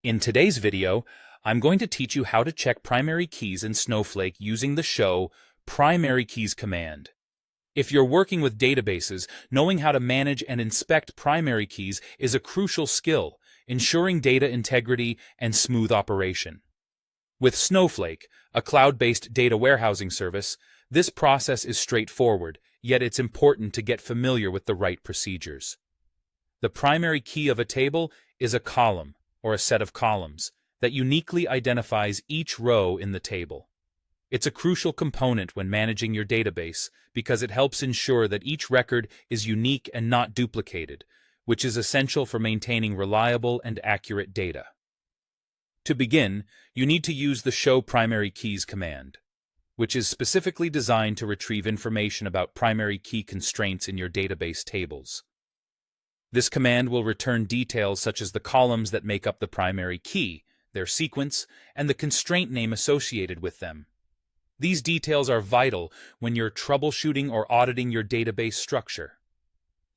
In today's video, I'm going to teach you how to check primary keys in Snowflake using the show primary keys command. If you're working with databases, knowing how to manage and inspect primary keys is a crucial skill, ensuring data integrity and smooth operation. With Snowflake, a cloud-based data warehousing service, this process is straightforward, yet it's important to get familiar with the right procedures. The primary key of a table is a column, or a set of columns, that uniquely identifies each row in the table. It's a crucial component when managing your database because it helps ensure that each record is unique and not duplicated, which is essential for maintaining reliable and accurate data. To begin, you need to use the show primary keys command, which is specifically designed to retrieve information about primary key constraints in your database tables. This command will return details such as the columns that make up the primary key, their sequence, and the constraint name associated with them. These details are vital when you're troubleshooting or auditing your database structure.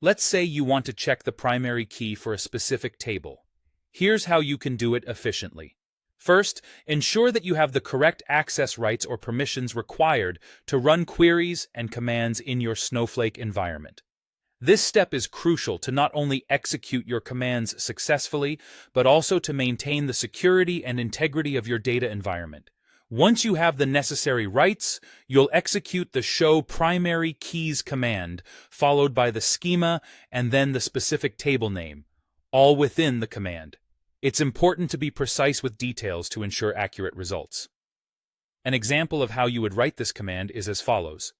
Let's say you want to check the primary key for a specific table. Here's how you can do it efficiently. First, ensure that you have the correct access rights or permissions required to run queries and commands in your Snowflake environment. This step is crucial to not only execute your commands successfully, but also to maintain the security and integrity of your data environment. Once you have the necessary rights, you'll execute the show primary keys command, followed by the schema and then the specific table name, all within the command. It's important to be precise with details to ensure accurate results. An example of how you would write this command is as follows.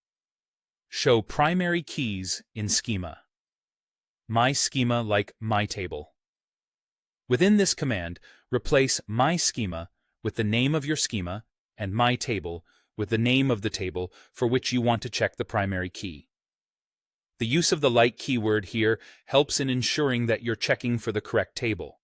Show primary keys in schema. My schema like my table. Within this command, replace my schema with the name of your schema and my table with the name of the table for which you want to check the primary key. The use of the like keyword here helps in ensuring that you're checking for the correct table.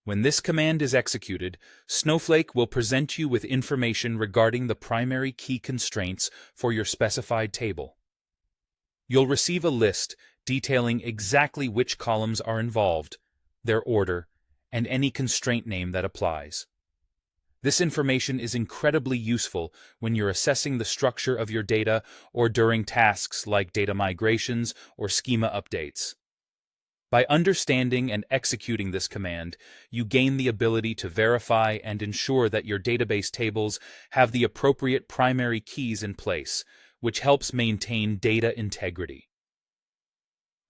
When this command is executed, Snowflake will present you with information regarding the primary key constraints for your specified table. You'll receive a list detailing exactly which columns are involved, their order, and any constraint name that applies. This information is incredibly useful when you're assessing the structure of your data or during tasks like data migrations or schema updates. By understanding and executing this command, you gain the ability to verify and ensure that your database tables have the appropriate primary keys in place, which helps maintain data integrity.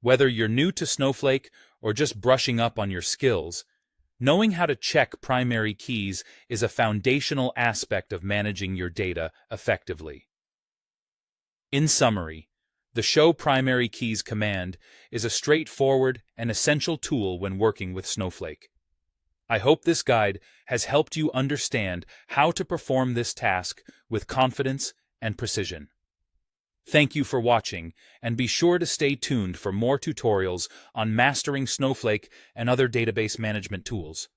Whether you're new to Snowflake or just brushing up on your skills, knowing how to check primary keys is a foundational aspect of managing your data effectively. In summary, the show primary keys command is a straightforward and essential tool when working with Snowflake. I hope this guide has helped you understand how to perform this task with confidence and precision. Thank you for watching, and be sure to stay tuned for more tutorials on mastering Snowflake and other database management tools.